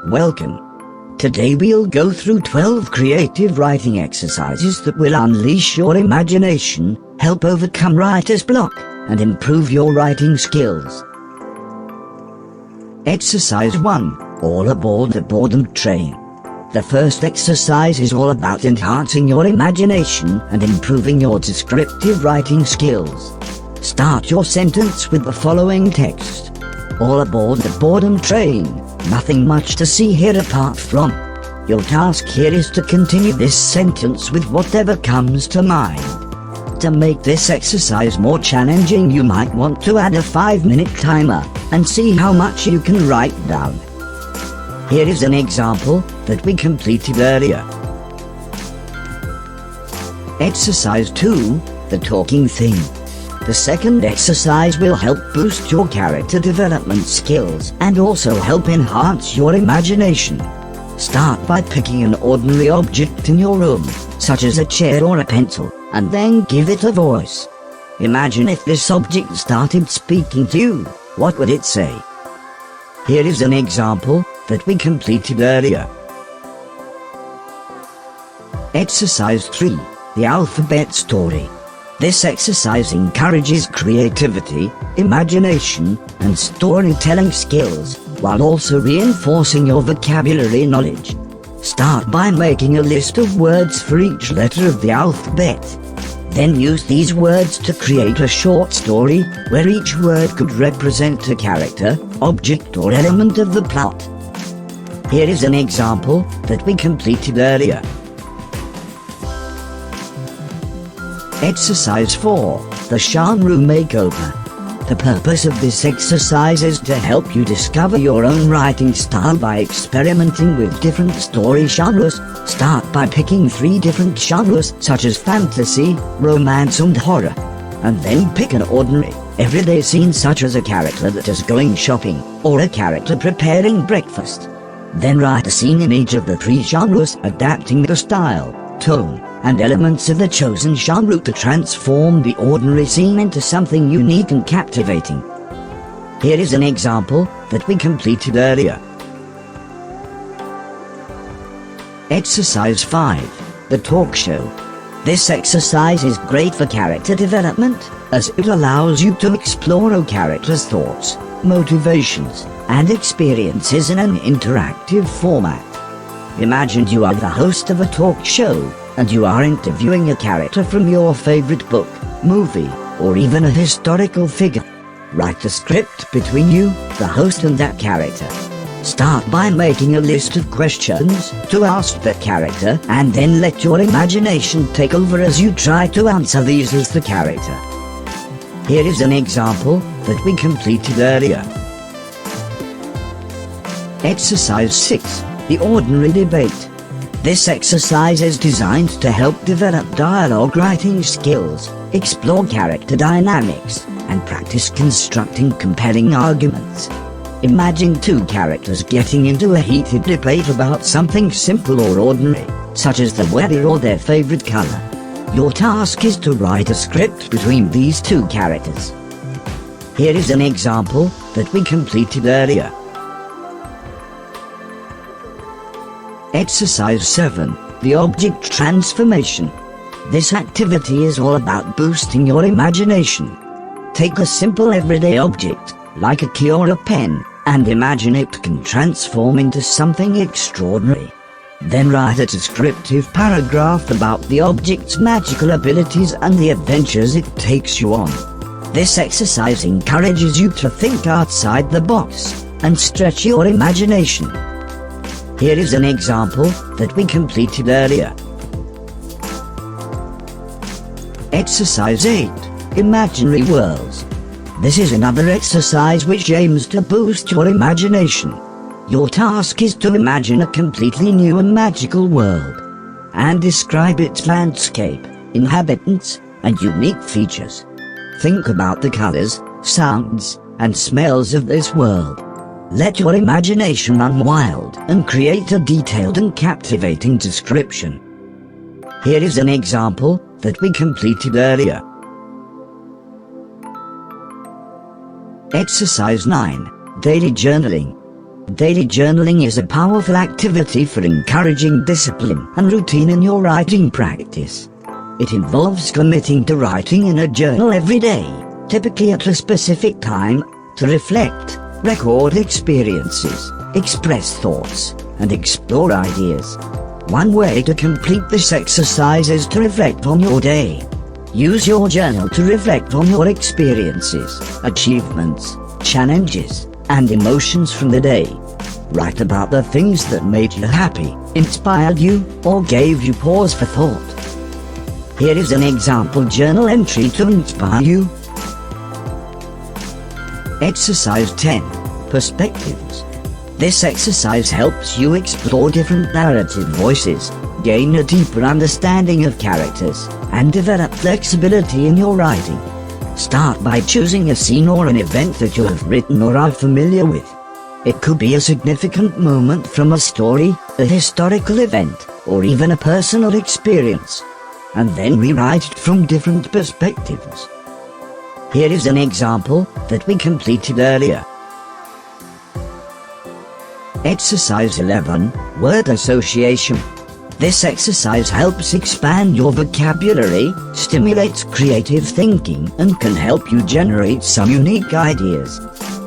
Welcome. Today we'll go through 12 creative writing exercises that will unleash your imagination, help overcome writer's block, and improve your writing skills. Exercise 1. All aboard the boredom train. The first exercise is all about enhancing your imagination and improving your descriptive writing skills. Start your sentence with the following text. All aboard the boredom train. Nothing much to see here apart from. Your task here is to continue this sentence with whatever comes to mind. To make this exercise more challenging, you might want to add a 5-minute timer and see how much you can write down. Here is an example that we completed earlier. Exercise 2. The talking thing. The second exercise will help boost your character development skills and also help enhance your imagination. Start by picking an ordinary object in your room, such as a chair or a pencil, and then give it a voice. Imagine if this object started speaking to you, what would it say? Here is an example that we completed earlier. Exercise 3. The alphabet story. This exercise encourages creativity, imagination, and storytelling skills, while also reinforcing your vocabulary knowledge. Start by making a list of words for each letter of the alphabet. Then use these words to create a short story, where each word could represent a character, object, or element of the plot. Here is an example that we completed earlier. Exercise 4. The Genre Makeover. The purpose of this exercise is to help you discover your own writing style by experimenting with different story genres. Start by picking 3 different genres such as fantasy, romance and horror. And then pick an ordinary, everyday scene such as a character that is going shopping, or a character preparing breakfast. Then write a scene in each of the 3 genres, adapting the style, tone, and elements of the chosen genre to transform the ordinary scene into something unique and captivating. Here is an example that we completed earlier. Exercise 5. The talk show. This exercise is great for character development, as it allows you to explore a character's thoughts, motivations, and experiences in an interactive format. Imagine you are the host of a talk show, and you are interviewing a character from your favorite book, movie, or even a historical figure. Write the script between you, the host, and that character. Start by making a list of questions to ask that character, and then let your imagination take over as you try to answer these as the character. Here is an example that we completed earlier. Exercise 6. The Ordinary Debate. This exercise is designed to help develop dialogue writing skills, explore character dynamics, and practice constructing compelling arguments. Imagine 2 characters getting into a heated debate about something simple or ordinary, such as the weather or their favorite color. Your task is to write a script between these 2 characters. Here is an example that we completed earlier. Exercise 7. The Object Transformation. This activity is all about boosting your imagination. Take a simple everyday object, like a key or a pen, and imagine it can transform into something extraordinary. Then write a descriptive paragraph about the object's magical abilities and the adventures it takes you on. This exercise encourages you to think outside the box and stretch your imagination. Here is an example that we completed earlier. Exercise 8. Imaginary Worlds. This is another exercise which aims to boost your imagination. Your task is to imagine a completely new and magical world, and describe its landscape, inhabitants, and unique features. Think about the colors, sounds, and smells of this world. Let your imagination run wild and create a detailed and captivating description. Here is an example that we completed earlier. Exercise 9. Daily Journaling. Daily journaling is a powerful activity for encouraging discipline and routine in your writing practice. It involves committing to writing in a journal every day, typically at a specific time, to reflect, record experiences, express thoughts, and explore ideas. One way to complete this exercise is to reflect on your day. Use your journal to reflect on your experiences, achievements, challenges, and emotions from the day. Write about the things that made you happy, inspired you, or gave you pause for thought. Here is an example journal entry to inspire you. Exercise 10. Perspectives. This exercise helps you explore different narrative voices, gain a deeper understanding of characters, and develop flexibility in your writing. Start by choosing a scene or an event that you have written or are familiar with. It could be a significant moment from a story, a historical event, or even a personal experience. And then rewrite it from different perspectives. Here is an example that we completed earlier. Exercise 11. Word association. This exercise helps expand your vocabulary, stimulates creative thinking, and can help you generate some unique ideas.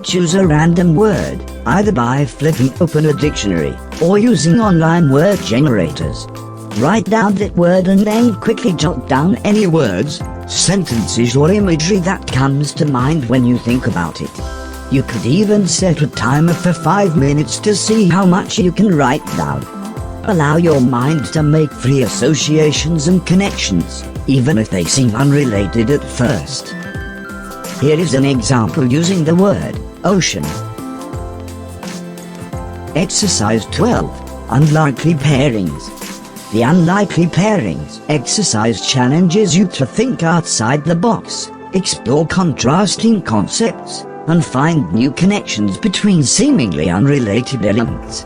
Choose a random word, either by flipping open a dictionary, or using online word generators. Write down that word and then quickly jot down any words, sentences, or imagery that comes to mind when you think about it. You could even set a timer for 5 minutes to see how much you can write down. Allow your mind to make free associations and connections, even if they seem unrelated at first. Here is an example using the word ocean. Exercise 12. Unlikely pairings. The unlikely pairings exercise challenges you to think outside the box, explore contrasting concepts, and find new connections between seemingly unrelated elements.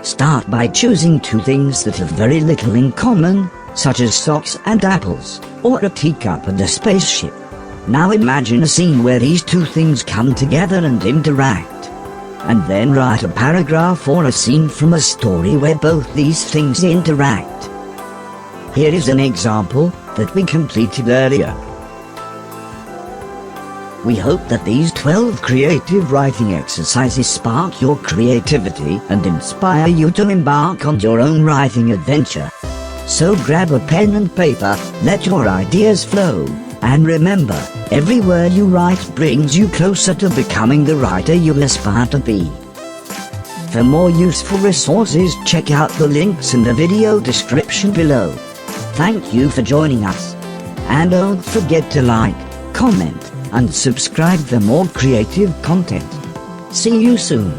Start by choosing two things that have very little in common, such as socks and apples, or a teacup and a spaceship. Now imagine a scene where these two things come together and interact. And then write a paragraph or a scene from a story where both these things interact. Here is an example that we completed earlier. We hope that these 12 creative writing exercises spark your creativity and inspire you to embark on your own writing adventure. So grab a pen and paper, let your ideas flow, and remember, every word you write brings you closer to becoming the writer you aspire to be. For more useful resources, check out the links in the video description below. Thank you for joining us. And don't forget to like, comment, and subscribe for more creative content. See you soon.